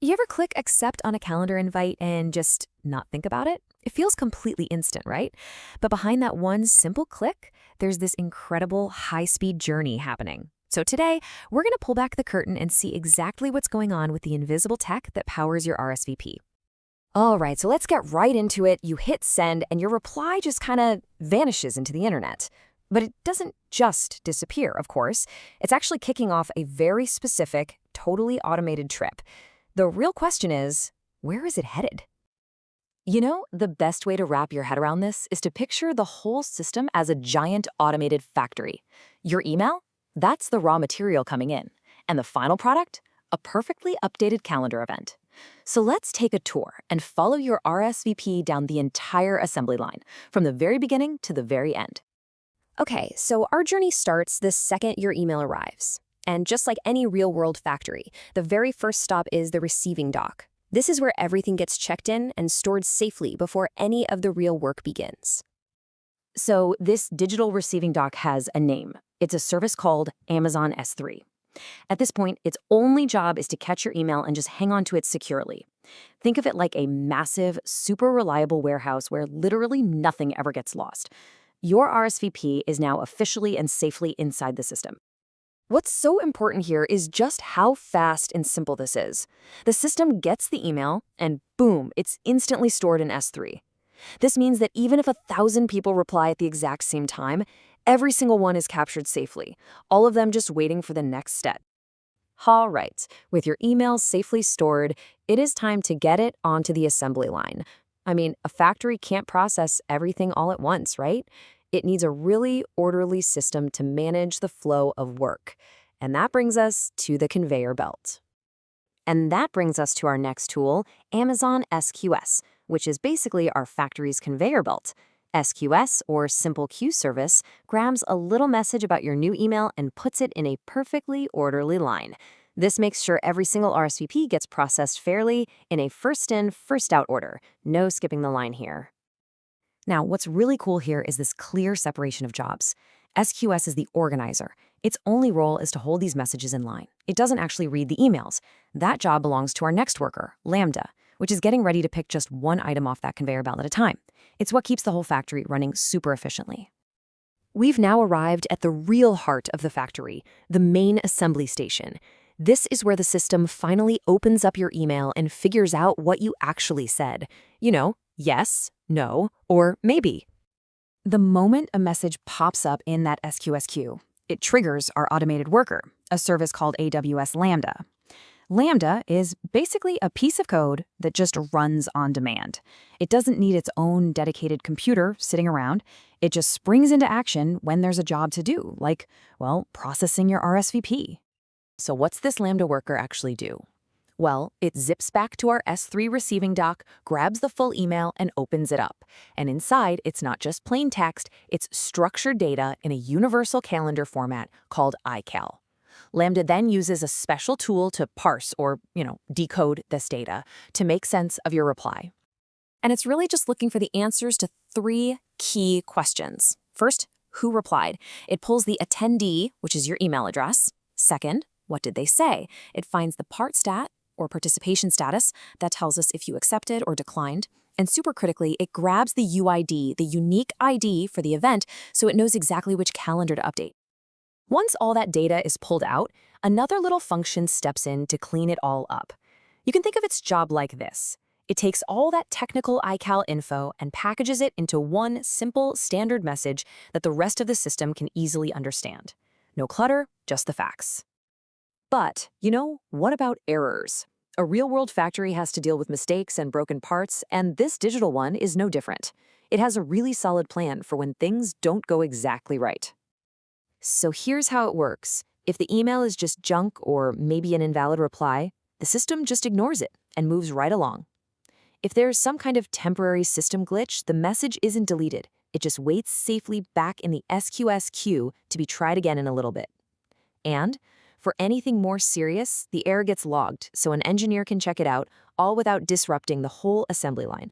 You ever click accept on a calendar invite and just not think about it? It feels completely instant, right? But behind that one simple click, there's this incredible high-speed journey happening. So today, we're going to pull back the curtain and see exactly what's going on with the invisible tech that powers your RSVP. All right, so let's get right into it. You hit send, and your reply just kind of vanishes into the internet. But it doesn't just disappear, of course. It's actually kicking off a very specific, totally automated trip. The real question is, where is it headed? You know, the best way to wrap your head around this is to picture the whole system as a giant automated factory. Your email? That's the raw material coming in. And the final product? A perfectly updated calendar event. So let's take a tour and follow your RSVP down the entire assembly line, from the very beginning to the very end. Okay, so our journey starts the second your email arrives. And just like any real-world factory, the very first stop is the receiving dock. This is where everything gets checked in and stored safely before any of the real work begins. So this digital receiving dock has a name. It's a service called Amazon S3. At this point, its only job is to catch your email and just hang on to it securely. Think of it like a massive, super reliable warehouse where literally nothing ever gets lost. Your RSVP is now officially and safely inside the system. What's so important here is just how fast and simple this is. The system gets the email, and boom, it's instantly stored in S3. This means that even if 1,000 people reply at the exact same time, every single one is captured safely, all of them just waiting for the next step. All right, with your email safely stored, it is time to get it onto the assembly line. I mean, a factory can't process everything all at once, right? It needs a really orderly system to manage the flow of work. And that brings us to the conveyor belt. And that brings us to our next tool, Amazon SQS, which is basically our factory's conveyor belt. SQS, or Simple Queue Service, grabs a little message about your new email and puts it in a perfectly orderly line. This makes sure every single RSVP gets processed fairly in a first-in, first-out order. No skipping the line here. Now, what's really cool here is this clear separation of jobs. SQS is the organizer. Its only role is to hold these messages in line. It doesn't actually read the emails. That job belongs to our next worker, Lambda, which is getting ready to pick just one item off that conveyor belt at a time. It's what keeps the whole factory running super efficiently. We've now arrived at the real heart of the factory, the main assembly station. This is where the system finally opens up your email and figures out what you actually said. You know, yes, no, or maybe. The moment a message pops up in that SQS queue, it triggers our automated worker, a service called AWS Lambda. Lambda is basically a piece of code that just runs on demand. It doesn't need its own dedicated computer sitting around. It just springs into action when there's a job to do, like, well, processing your RSVP. So what's this Lambda worker actually do? Well, it zips back to our S3 receiving dock, grabs the full email, and opens it up. And inside, it's not just plain text, it's structured data in a universal calendar format called iCal. Lambda then uses a special tool to parse or, decode this data to make sense of your reply. And it's really just looking for the answers to 3 key questions. First, who replied? It pulls the attendee, which is your email address. Second, what did they say? It finds the partstat, or participation status, that tells us if you accepted or declined. And super critically, it grabs the UID, the unique ID for the event, so it knows exactly which calendar to update. Once all that data is pulled out, another little function steps in to clean it all up. You can think of its job like this. It takes all that technical iCal info and packages it into one simple, standard message that the rest of the system can easily understand. No clutter, just the facts. But, what about errors? A real-world factory has to deal with mistakes and broken parts, and this digital one is no different. It has a really solid plan for when things don't go exactly right. So here's how it works. If the email is just junk or maybe an invalid reply, the system just ignores it and moves right along. If there's some kind of temporary system glitch, the message isn't deleted. It just waits safely back in the SQS queue to be tried again in a little bit. And for anything more serious, the error gets logged so an engineer can check it out, all without disrupting the whole assembly line.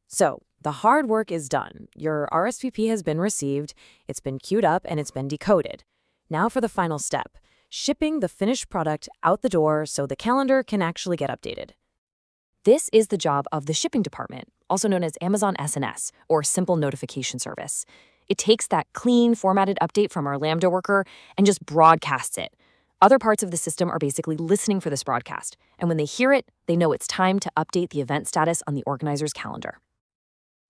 So, the hard work is done. Your RSVP has been received, it's been queued up, and it's been decoded. Now for the final step, shipping the finished product out the door so the calendar can actually get updated. This is the job of the shipping department, also known as Amazon SNS, or Simple Notification Service. It takes that clean, formatted update from our Lambda worker and just broadcasts it. Other parts of the system are basically listening for this broadcast, and when they hear it, they know it's time to update the event status on the organizer's calendar.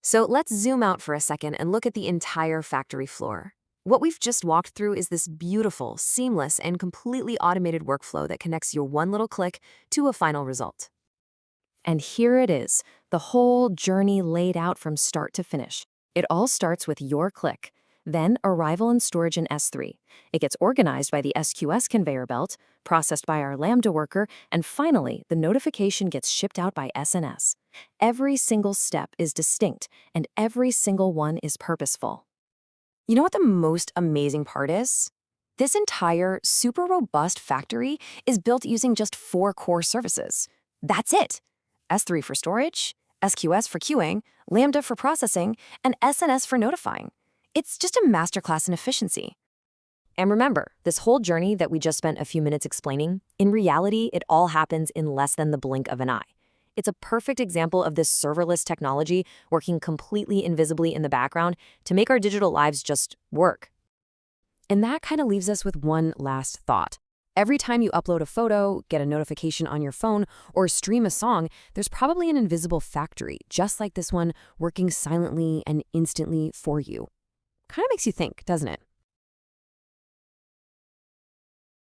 So let's zoom out for a second and look at the entire factory floor. What we've just walked through is this beautiful, seamless, and completely automated workflow that connects your one little click to a final result. And here it is, the whole journey laid out from start to finish. It all starts with your click, then arrival and storage in S3. It gets organized by the SQS conveyor belt, processed by our Lambda worker, and finally, the notification gets shipped out by SNS. Every single step is distinct, and every single one is purposeful. You know what the most amazing part is? This entire super robust factory is built using just 4 core services. That's it. S3 for storage, SQS for queuing, Lambda for processing, and SNS for notifying. It's just a masterclass in efficiency. And remember, this whole journey that we just spent a few minutes explaining, in reality, it all happens in less than the blink of an eye. It's a perfect example of this serverless technology working completely invisibly in the background to make our digital lives just work. And that kind of leaves us with one last thought. Every time you upload a photo, get a notification on your phone, or stream a song, there's probably an invisible factory, just like this one, working silently and instantly for you. Kind of makes you think, doesn't it?